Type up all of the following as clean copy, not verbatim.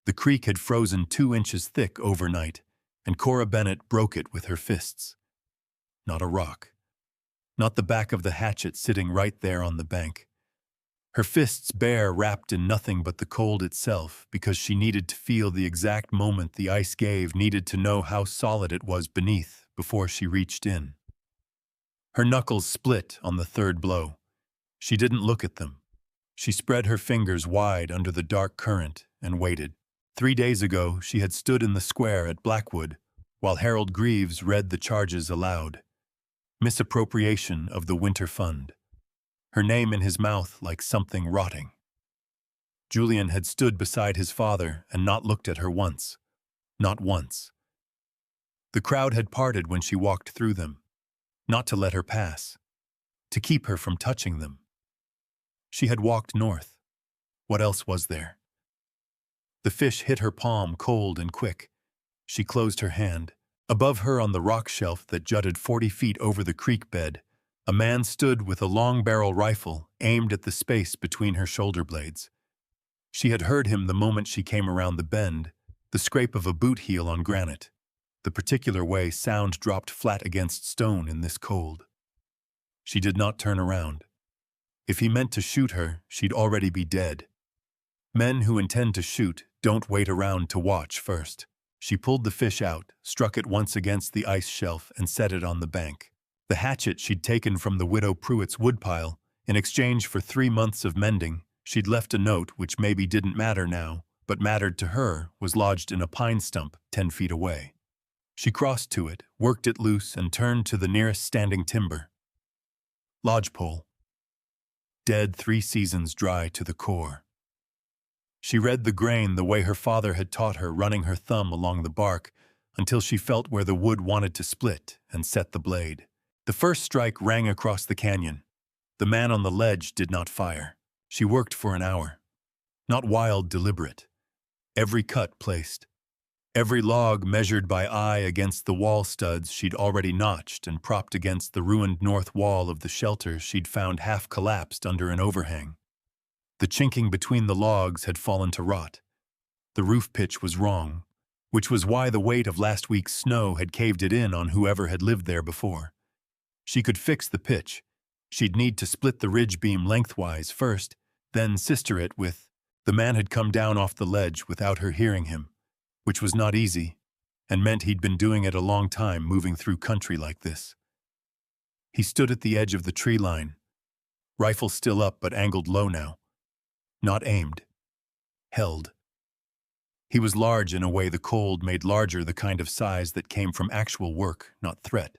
The creek had frozen 2 inches thick overnight, and Cora Bennett broke it with her fists. Not a rock. Not the back of the hatchet sitting right there on the bank. Her fists bare, wrapped in nothing but the cold itself, because she needed to feel the exact moment the ice gave, needed to know how solid it was beneath before she reached in. Her knuckles split on the third blow. She didn't look at them. She spread her fingers wide under the dark current and waited. 3 days ago, she had stood in the square at Blackwood while Harold Greaves read the charges aloud. Misappropriation of the Winter Fund. Her name in his mouth like something rotting. Julian had stood beside his father and not looked at her once. Not once. The crowd had parted when she walked through them, not to let her pass, to keep her from touching them. She had walked north. What else was there? The fish hit her palm cold and quick. She closed her hand. Above her on the rock shelf that jutted 40 feet over the creek bed, a man stood with a long-barrel rifle aimed at the space between her shoulder blades. She had heard him the moment she came around the bend, the scrape of a boot heel on granite, the particular way sound dropped flat against stone in this cold. She did not turn around. If he meant to shoot her, she'd already be dead. Men who intend to shoot don't wait around to watch first. She pulled the fish out, struck it once against the ice shelf, and set it on the bank. The hatchet she'd taken from the widow Pruitt's woodpile, in exchange for 3 months of mending, she'd left a note which maybe didn't matter now, but mattered to her, was lodged in a pine stump 10 feet away. She crossed to it, worked it loose, and turned to the nearest standing timber. Lodgepole. Dead 3 seasons dry to the core. She read the grain the way her father had taught her, running her thumb along the bark until she felt where the wood wanted to split and set the blade. The first strike rang across the canyon. The man on the ledge did not fire. She worked for an hour. Not wild, deliberate. Every cut placed. Every log measured by eye against the wall studs she'd already notched and propped against the ruined north wall of the shelter she'd found half collapsed under an overhang. The chinking between the logs had fallen to rot. The roof pitch was wrong, which was why the weight of last week's snow had caved it in on whoever had lived there before. She could fix the pitch. She'd need to split the ridge beam lengthwise first, then sister it with. The man had come down off the ledge without her hearing him, which was not easy, and meant he'd been doing it a long time moving through country like this. He stood at the edge of the tree line, rifle still up but angled low now. Not aimed. Held. He was large in a way the cold made larger, the kind of size that came from actual work, not threat.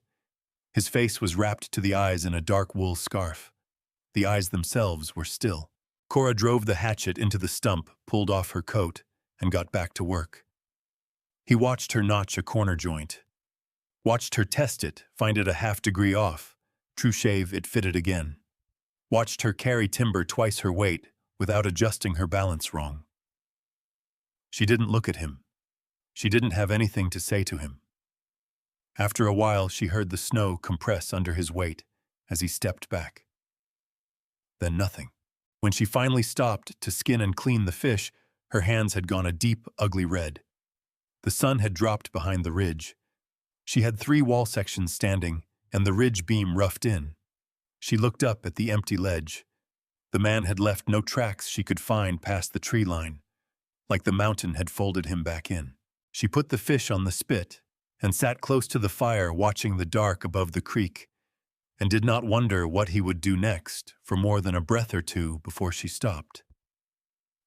His face was wrapped to the eyes in a dark wool scarf. The eyes themselves were still. Cora drove the hatchet into the stump, pulled off her coat, and got back to work. He watched her notch a corner joint. Watched her test it, find it a half-degree off. True shave, it fitted again. Watched her carry timber twice her weight, without adjusting her balance wrong. She didn't look at him. She didn't have anything to say to him. After a while, she heard the snow compress under his weight as he stepped back. Then nothing. When she finally stopped to skin and clean the fish, her hands had gone a deep, ugly red. The sun had dropped behind the ridge. She had 3 wall sections standing, and the ridge beam roughed in. She looked up at the empty ledge. The man had left no tracks she could find past the tree line, like the mountain had folded him back in. She put the fish on the spit and sat close to the fire watching the dark above the creek, and did not wonder what he would do next for more than a breath or two before she stopped.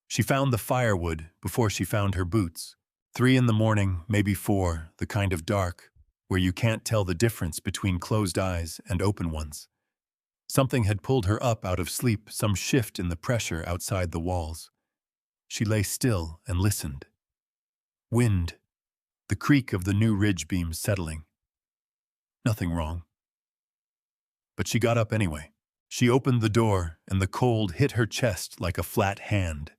She found the firewood before she found her boots. 3 in the morning, maybe 4, the kind of dark where you can't tell the difference between closed eyes and open ones. Something had pulled her up out of sleep, some shift in the pressure outside the walls. She lay still and listened. Wind. The creak of the new ridge beam settling. Nothing wrong. But she got up anyway. She opened the door, and the cold hit her chest like a flat hand.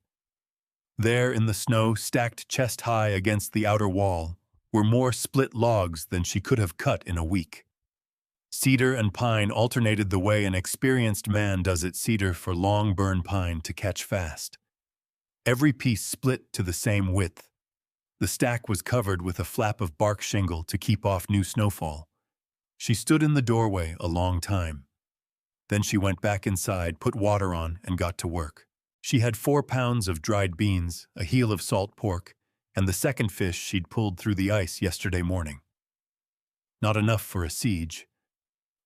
There in the snow, stacked chest-high against the outer wall, were more split logs than she could have cut in a week. Cedar and pine alternated the way an experienced man does it, cedar for long burn, pine to catch fast. every piece split to the same width. The stack was covered with a flap of bark shingle to keep off new snowfall. She stood in the doorway a long time. Then she went back inside, put water on, and got to work. She had 4 pounds of dried beans, a heel of salt pork, and the second fish she'd pulled through the ice yesterday morning. Not enough for a siege.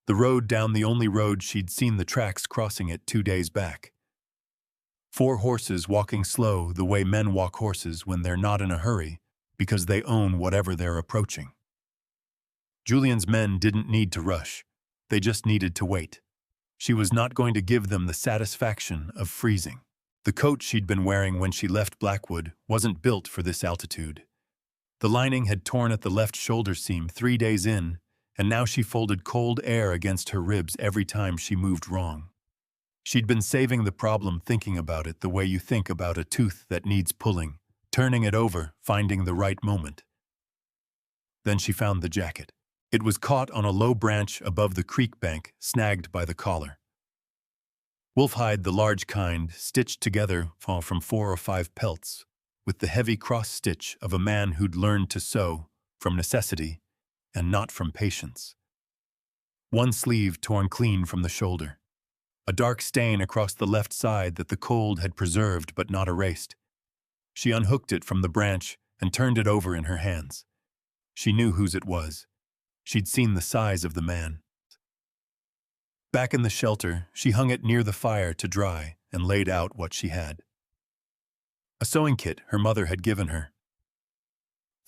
The road down the only road she'd seen the tracks crossing it 2 days back. 4 horses walking slow the way men walk horses when they're not in a hurry, because they own whatever they're approaching. Julian's men didn't need to rush. They just needed to wait. She was not going to give them the satisfaction of freezing. The coat she'd been wearing when she left Blackwood wasn't built for this altitude. The lining had torn at the left shoulder seam 3 days in, and now she folded cold air against her ribs every time she moved wrong. She'd been saving the problem, thinking about it the way you think about a tooth that needs pulling, turning it over, finding the right moment. Then she found the jacket. It was caught on a low branch above the creek bank, snagged by the collar. Wolfhide, the large kind, stitched together from 4 or 5 pelts, with the heavy cross-stitch of a man who'd learned to sew from necessity and not from patience. One sleeve torn clean from the shoulder. A dark stain across the left side that the cold had preserved but not erased. She unhooked it from the branch and turned it over in her hands. She knew whose it was. She'd seen the size of the man. Back in the shelter, she hung it near the fire to dry and laid out what she had. A sewing kit her mother had given her.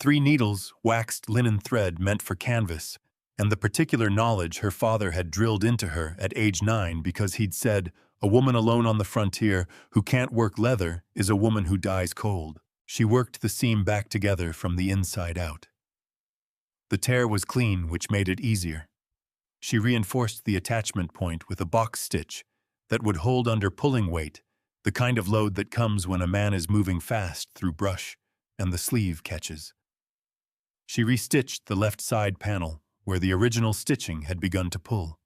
3 needles, waxed linen thread meant for canvas, and the particular knowledge her father had drilled into her at age 9 because he'd said, "A woman alone on the frontier who can't work leather is a woman who dies cold." She worked the seam back together from the inside out. The tear was clean, which made it easier. She reinforced the attachment point with a box stitch that would hold under pulling weight, the kind of load that comes when a man is moving fast through brush and the sleeve catches. She restitched the left side panel, where the original stitching had begun to pull.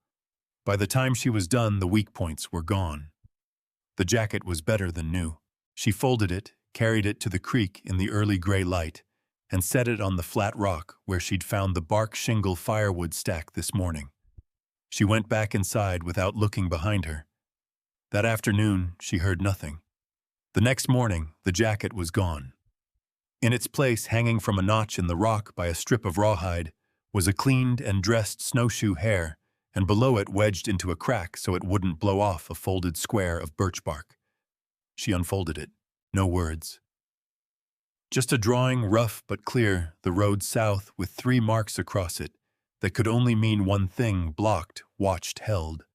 By the time she was done, the weak points were gone. The jacket was better than new. She folded it, carried it to the creek in the early gray light, and set it on the flat rock where she'd found the bark shingle firewood stack this morning. She went back inside without looking behind her. That afternoon, she heard nothing. The next morning, the jacket was gone. In its place, hanging from a notch in the rock by a strip of rawhide, was a cleaned and dressed snowshoe hare, and below it, wedged into a crack so it wouldn't blow off, a folded square of birch bark. She unfolded it. No words. Just a drawing, rough but clear, the road south with 3 marks across it that could only mean one thing: blocked, watched, held.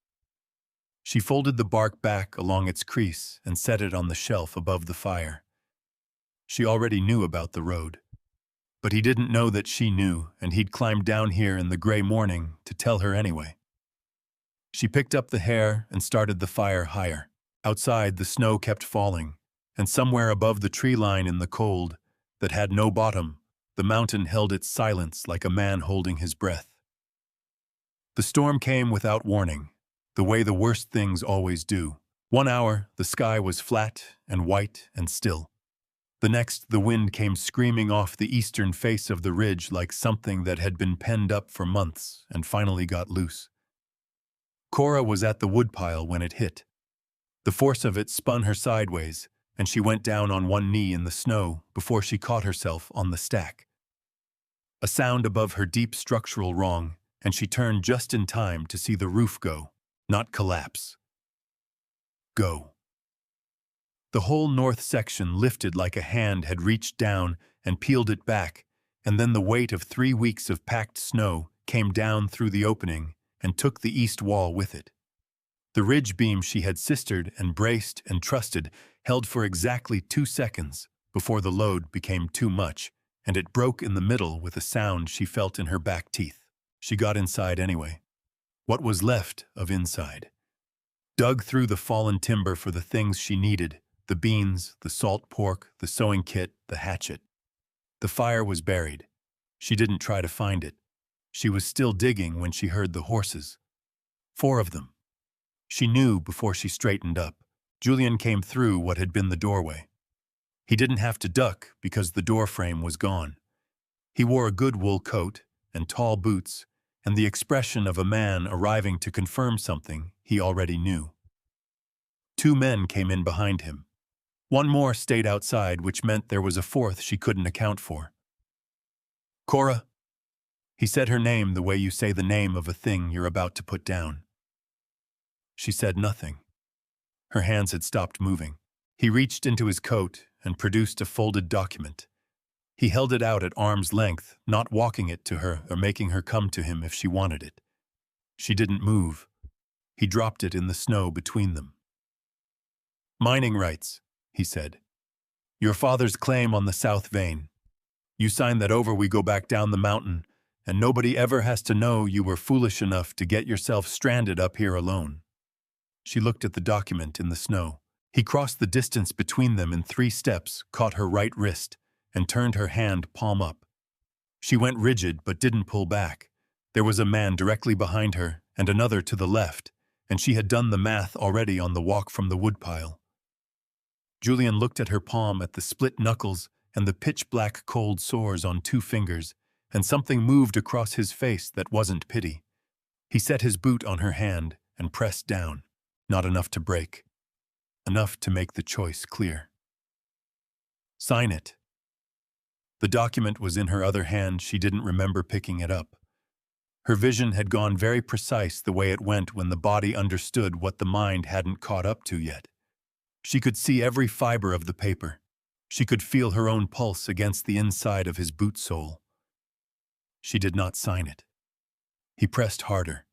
She folded the bark back along its crease and set it on the shelf above the fire. She already knew about the road. But he didn't know that she knew, and he'd climbed down here in the gray morning to tell her anyway. She picked up the hare and started the fire higher. Outside, the snow kept falling, and somewhere above the tree line in the cold, that had no bottom, the mountain held its silence like a man holding his breath. The storm came without warning, the way the worst things always do. 1 hour, the sky was flat and white and still. The next, the wind came screaming off the eastern face of the ridge like something that had been penned up for months and finally got loose. Cora was at the woodpile when it hit. The force of it spun her sideways, and she went down on one knee in the snow before she caught herself on the stack. A sound above her deep structural wrong, and she turned just in time to see the roof go, not collapse. Go. The whole north section lifted like a hand had reached down and peeled it back, and then the weight of 3 weeks of packed snow came down through the opening and took the east wall with it. The ridge beam she had sistered and braced and trusted held for exactly 2 seconds before the load became too much, and it broke in the middle with a sound she felt in her back teeth. She got inside anyway. What was left of inside. Dug through the fallen timber for the things she needed: the beans, the salt pork, the sewing kit, the hatchet. The fire was buried. She didn't try to find it. She was still digging when she heard the horses. 4 of them. She knew before she straightened up. Julian came through what had been the doorway. He didn't have to duck because the door frame was gone. He wore a good wool coat and tall boots, and the expression of a man arriving to confirm something he already knew. Two men came in behind him. One more stayed outside, which meant there was a fourth she couldn't account for. Cora. He said her name the way you say the name of a thing you're about to put down. She said nothing. Her hands had stopped moving. He reached into his coat and produced a folded document. He held it out at arm's length, not walking it to her or making her come to him if she wanted it. She didn't move. He dropped it in the snow between them. Mining rights, he said. Your father's claim on the South Vein. You sign that over, we go back down the mountain, and nobody ever has to know you were foolish enough to get yourself stranded up here alone. She looked at the document in the snow. He crossed the distance between them in 3 steps, caught her right wrist, and turned her hand palm up. She went rigid but didn't pull back. There was a man directly behind her and another to the left, and she had done the math already on the walk from the woodpile. Julian looked at her palm, at the split knuckles and the pitch-black cold sores on 2 fingers, and something moved across his face that wasn't pity. He set his boot on her hand and pressed down. Not enough to break. Enough to make the choice clear. Sign it. The document was in her other hand. She didn't remember picking it up. Her vision had gone very precise the way it went when the body understood what the mind hadn't caught up to yet. She could see every fiber of the paper. She could feel her own pulse against the inside of his boot sole. She did not sign it. He pressed harder.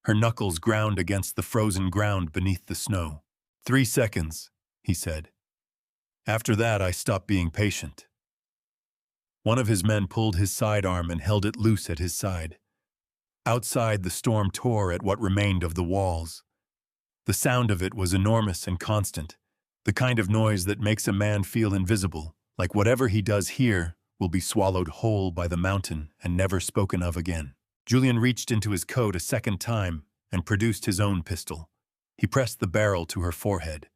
Her knuckles ground against the frozen ground beneath the snow. 3 seconds, he said. After that, I stopped being patient. One of his men pulled his sidearm and held it loose at his side. Outside, the storm tore at what remained of the walls. The sound of it was enormous and constant, the kind of noise that makes a man feel invisible, like whatever he does here will be swallowed whole by the mountain and never spoken of again. Julian reached into his coat a second time and produced his own pistol. He pressed the barrel to her forehead.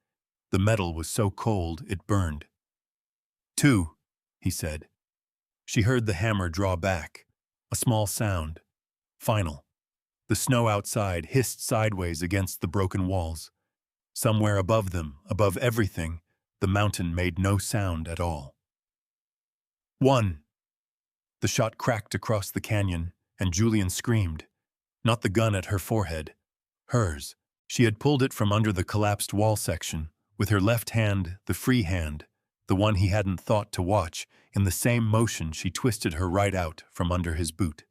The metal was so cold it burned. 2, he said. She heard the hammer draw back, a small sound. Final. The snow outside hissed sideways against the broken walls. Somewhere above them, above everything, the mountain made no sound at all. 1. The shot cracked across the canyon, and Julian screamed. Not the gun at her forehead. Hers. She had pulled it from under the collapsed wall section, with her left hand, the free hand, the one he hadn't thought to watch. In the same motion she twisted her right out from under his boot.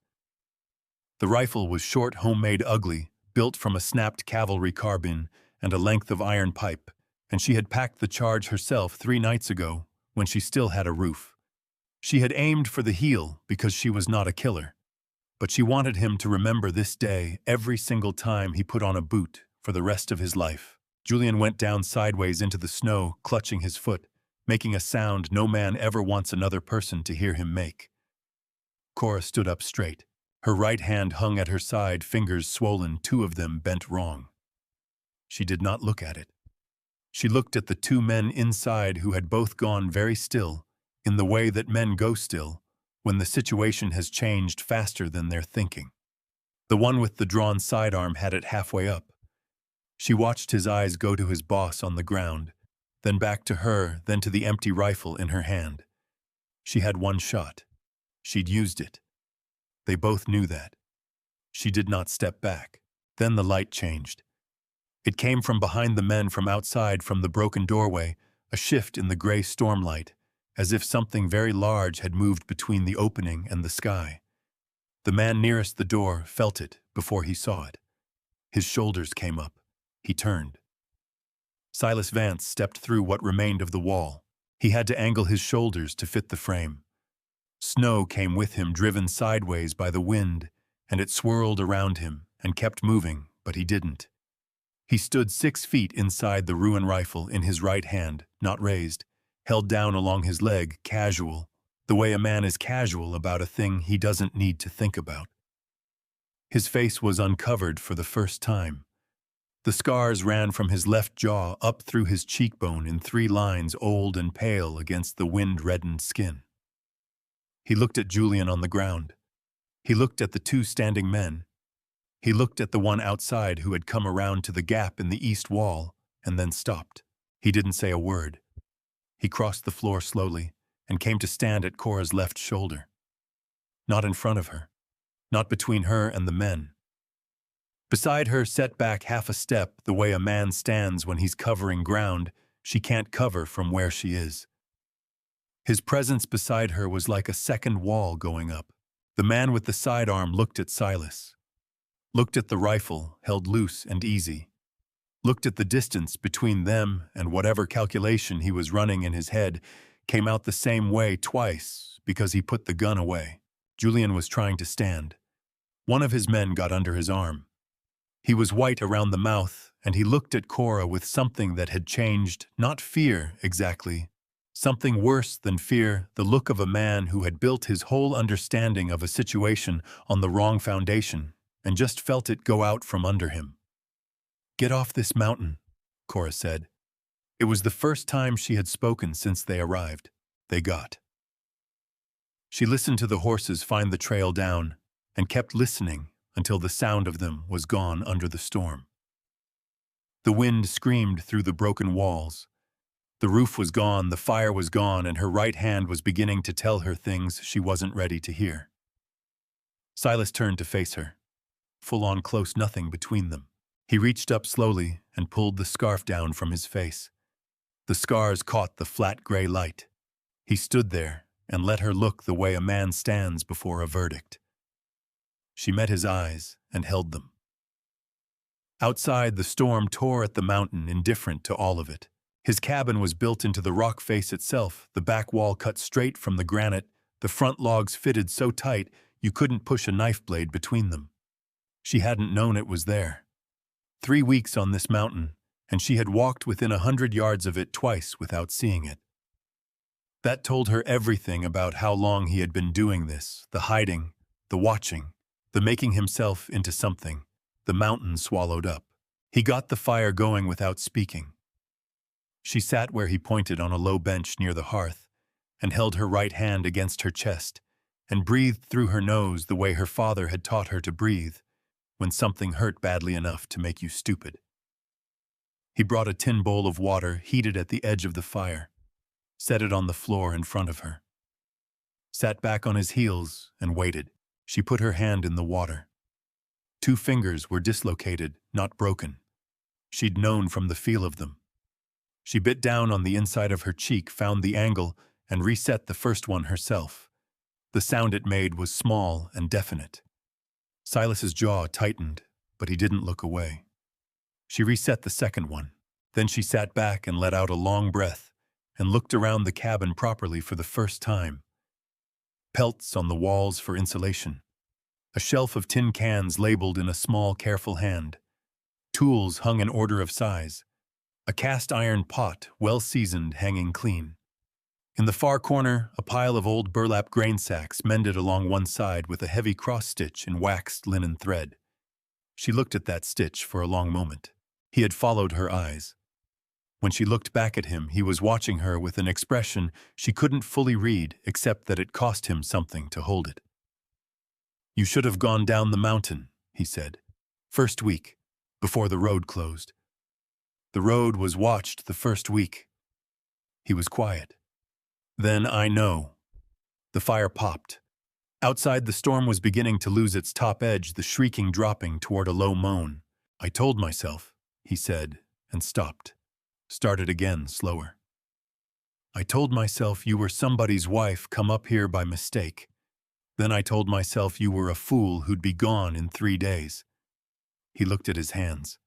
The rifle was short, homemade, ugly, built from a snapped cavalry carbine and a length of iron pipe, and she had packed the charge herself 3 nights ago when she still had a roof. She had aimed for the heel because she was not a killer, but she wanted him to remember this day every single time he put on a boot for the rest of his life. Julian went down sideways into the snow, clutching his foot, making a sound no man ever wants another person to hear him make. Cora stood up straight. Her right hand hung at her side, fingers swollen, 2 of them bent wrong. She did not look at it. She looked at the 2 men inside who had both gone very still, in the way that men go still, when the situation has changed faster than their thinking. The one with the drawn sidearm had it halfway up. She watched his eyes go to his boss on the ground, then back to her, then to the empty rifle in her hand. She had 1 shot. She'd used it. They both knew that. She did not step back. Then the light changed. It came from behind the men, from outside, from the broken doorway, a shift in the gray stormlight, as if something very large had moved between the opening and the sky. The man nearest the door felt it before he saw it. His shoulders came up. He turned. Silas Vance stepped through what remained of the wall. He had to angle his shoulders to fit the frame. Snow came with him, driven sideways by the wind, and it swirled around him and kept moving, but he didn't. He stood 6 feet inside the ruin rifle in his right hand, not raised, held down along his leg, casual, the way a man is casual about a thing he doesn't need to think about. His face was uncovered for the first time. The scars ran from his left jaw up through his cheekbone in 3 lines, old and pale against the wind-reddened skin. He looked at Julian on the ground. He looked at the 2 standing men. He looked at the one outside who had come around to the gap in the east wall and then stopped. He didn't say a word. He crossed the floor slowly and came to stand at Cora's left shoulder. Not in front of her. Not between her and the men. Beside her, set back half a step, the way a man stands when he's covering ground she can't cover from where she is. His presence beside her was like a second wall going up. The man with the sidearm looked at Silas. Looked at the rifle, held loose and easy. Looked at the distance between them, and whatever calculation he was running in his head came out the same way twice because he put the gun away. Julian was trying to stand. One of his men got under his arm. He was white around the mouth, and he looked at Cora with something that had changed, not fear exactly. Something worse than fear, the look of a man who had built his whole understanding of a situation on the wrong foundation and just felt it go out from under him. "Get off this mountain," Cora said. It was the first time she had spoken since they arrived. They got. She listened to the horses find the trail down and kept listening until the sound of them was gone under the storm. The wind screamed through the broken walls. The roof was gone, the fire was gone, and her right hand was beginning to tell her things she wasn't ready to hear. Silas turned to face her. Full-on close, nothing between them. He reached up slowly and pulled the scarf down from his face. The scars caught the flat gray light. He stood there and let her look the way a man stands before a verdict. She met his eyes and held them. Outside, the storm tore at the mountain, indifferent to all of it. His cabin was built into the rock face itself, the back wall cut straight from the granite, the front logs fitted so tight you couldn't push a knife blade between them. She hadn't known it was there. 3 weeks on this mountain, and she had walked within 100 yards of it twice without seeing it. That told her everything about how long he had been doing this, the hiding, the watching, the making himself into something, the mountain swallowed up. He got the fire going without speaking. She sat where he pointed on a low bench near the hearth and held her right hand against her chest and breathed through her nose the way her father had taught her to breathe when something hurt badly enough to make you stupid. He brought a tin bowl of water, heated at the edge of the fire, set it on the floor in front of her. Sat back on his heels and waited. She put her hand in the water. 2 fingers were dislocated, not broken. She'd known from the feel of them. She bit down on the inside of her cheek, found the angle, and reset the first one herself. The sound it made was small and definite. Silas's jaw tightened, but he didn't look away. She reset the second one. Then she sat back and let out a long breath and looked around the cabin properly for the first time. Pelts on the walls for insulation. A shelf of tin cans labeled in a small, careful hand. Tools hung in order of size. A cast iron pot, well seasoned, hanging clean. In the far corner, a pile of old burlap grain sacks mended along one side with a heavy cross-stitch in waxed linen thread. She looked at that stitch for a long moment. He had followed her eyes. When she looked back at him, he was watching her with an expression she couldn't fully read, except that it cost him something to hold it. "You should have gone down the mountain," he said. "First week, before the road closed." "The road was watched the first week." He was quiet. "Then I know." The fire popped. Outside, the storm was beginning to lose its top edge, the shrieking dropping toward a low moan. "I told myself," he said, and stopped. Started again, slower. "I told myself you were somebody's wife come up here by mistake. Then I told myself you were a fool who'd be gone in 3 days." He looked at his hands.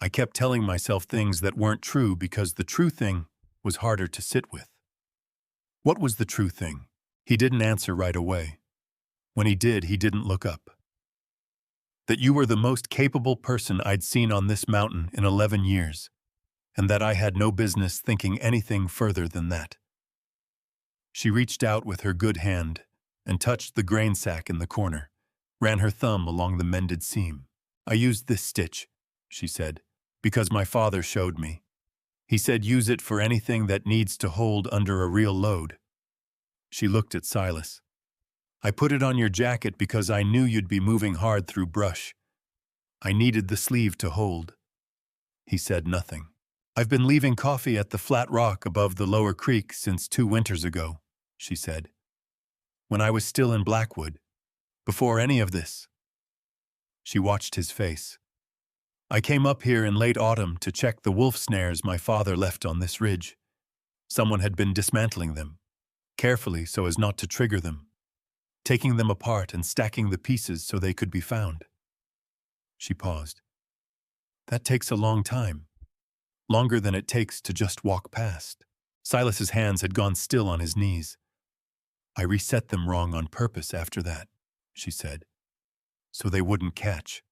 "I kept telling myself things that weren't true because the true thing was harder to sit with." What was the true thing? He didn't answer right away. When he did, he didn't look up. "That you were the most capable person I'd seen on this mountain in 11 years, and that I had no business thinking anything further than that." She reached out with her good hand and touched the grain sack in the corner, ran her thumb along the mended seam. "I used this stitch. she said, because my father showed me. He said use it for anything that needs to hold under a real load. She looked at Silas. I put it on your jacket because I knew you'd be moving hard through brush. I needed the sleeve to hold. He said nothing. I've been leaving coffee at the flat rock above the lower creek since 2 winters ago, she said. When I was still in Blackwood, before any of this. She watched his face. I came up here in late autumn to check the wolf snares my father left on this ridge. Someone had been dismantling them, carefully so as not to trigger them, taking them apart and stacking the pieces so they could be found. She paused. That takes a long time, longer than it takes to just walk past. Silas's hands had gone still on his knees. I reset them wrong on purpose after that, she said, so they wouldn't catch.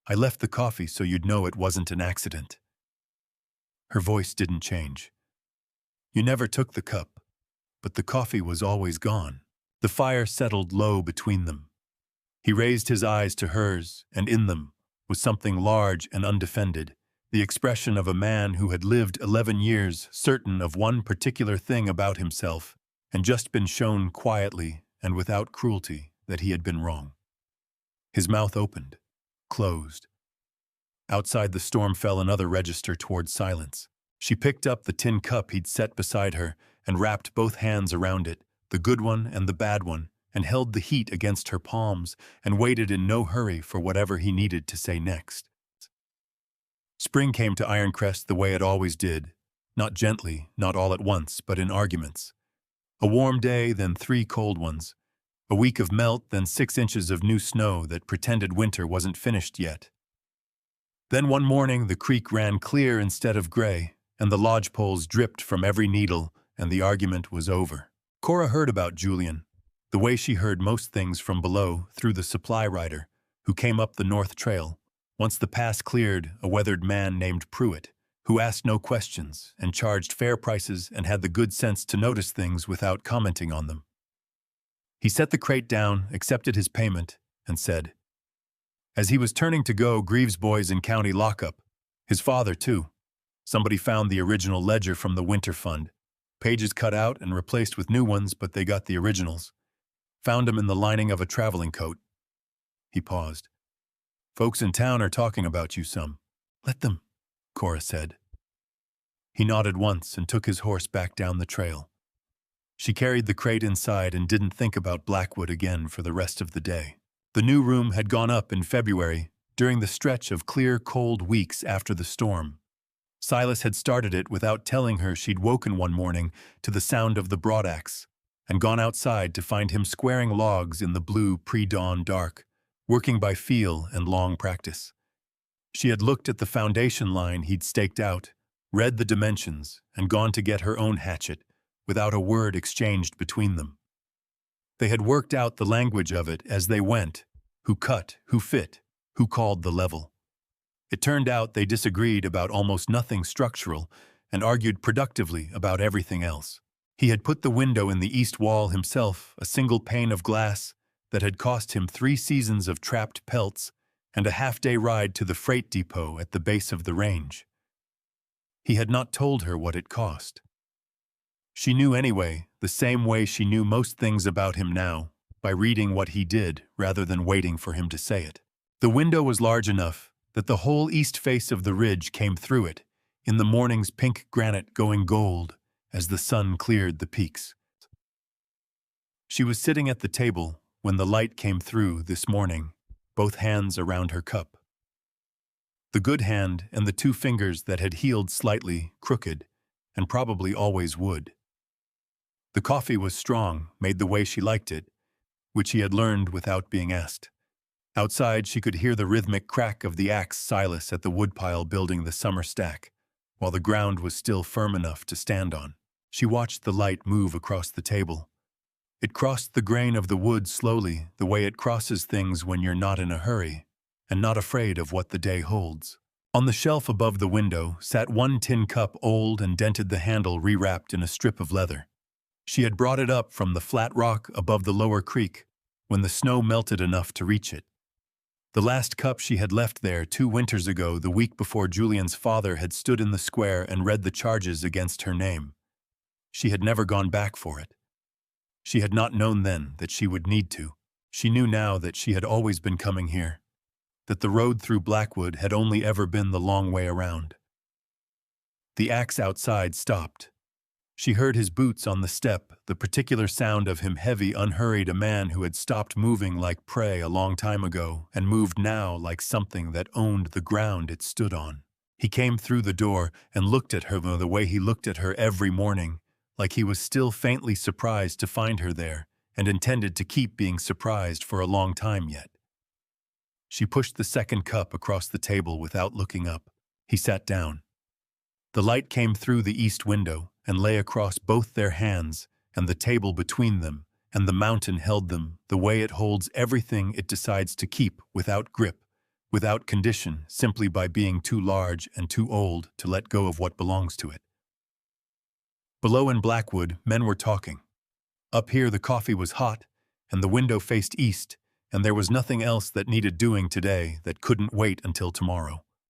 I left the coffee so you'd know it wasn't an accident. Her voice didn't change. You never took the cup, but the coffee was always gone. The fire settled low between them. He raised his eyes to hers, and in them was something large and undefended, the expression of a man who had lived 11 years certain of one particular thing about himself and just been shown quietly and without cruelty that he had been wrong. His mouth opened, closed. Outside the storm fell another register toward silence. She picked up the tin cup he'd set beside her and wrapped both hands around it, the good one and the bad one, and held the heat against her palms and waited in no hurry for whatever he needed to say next. Spring came to Ironcrest the way it always did, not gently, not all at once, but in arguments. A warm day, then 3 cold ones. A week of melt, then 6 inches of new snow that pretended winter wasn't finished yet. Then one morning the creek ran clear instead of gray, and the lodgepoles dripped from every needle, and the argument was over. Cora heard about Julian, the way she heard most things from below through the supply rider, who came up the North Trail. Once the pass cleared, a weathered man named Pruitt, who asked no questions and charged fair prices and had the good sense to notice things without commenting on them. He set the crate down, accepted his payment, and said, as he was turning to go, Greaves boys in county lockup. His father, too. Somebody found the original ledger from the winter fund. Pages cut out and replaced with new ones, but they got the originals. Found them in the lining of a traveling coat. He paused. Folks in town are talking about you some. Let them, Cora said. He nodded once and took his horse back down the trail. She carried the crate inside and didn't think about Blackwood again for the rest of the day. The new room had gone up in February, during the stretch of clear, cold weeks after the storm. Silas had started it without telling her she'd woken one morning to the sound of the broadaxe and gone outside to find him squaring logs in the blue pre-dawn dark, working by feel and long practice. She had looked at the foundation line he'd staked out, read the dimensions, and gone to get her own hatchet, without a word exchanged between them. They had worked out the language of it as they went, who cut, who fit, who called the level. It turned out they disagreed about almost nothing structural and argued productively about everything else. He had put the window in the east wall himself, a single pane of glass that had cost him 3 seasons of trapped pelts and a half-day ride to the freight depot at the base of the range. He had not told her what it cost. She knew anyway, the same way she knew most things about him now, by reading what he did rather than waiting for him to say it. The window was large enough that the whole east face of the ridge came through it, in the morning's pink granite going gold as the sun cleared the peaks. She was sitting at the table when the light came through this morning, both hands around her cup. The good hand and the 2 fingers that had healed slightly, crooked, and probably always would. The coffee was strong, made the way she liked it, which he had learned without being asked. Outside, she could hear the rhythmic crack of the axe Silas at the woodpile building the summer stack, while the ground was still firm enough to stand on. She watched the light move across the table. It crossed the grain of the wood slowly, the way it crosses things when you're not in a hurry, and not afraid of what the day holds. On the shelf above the window sat one tin cup, old and dented, the handle rewrapped in a strip of leather. She had brought it up from the flat rock above the lower creek when the snow melted enough to reach it. The last cup she had left there 2 winters ago, the week before Julian's father had stood in the square and read the charges against her name. She had never gone back for it. She had not known then that she would need to. She knew now that she had always been coming here, that the road through Blackwood had only ever been the long way around. The axe outside stopped. She heard his boots on the step, the particular sound of him heavy, unhurried, a man who had stopped moving like prey a long time ago and moved now like something that owned the ground it stood on. He came through the door and looked at her the way he looked at her every morning, like he was still faintly surprised to find her there and intended to keep being surprised for a long time yet. She pushed the second cup across the table without looking up. He sat down. The light came through the east window and lay across both their hands and the table between them, and the mountain held them the way it holds everything it decides to keep, without grip, without condition, simply by being too large and too old to let go of what belongs to it. Below in Blackwood, men were talking. Up here the coffee was hot, and the window faced east, and there was nothing else that needed doing today that couldn't wait until tomorrow.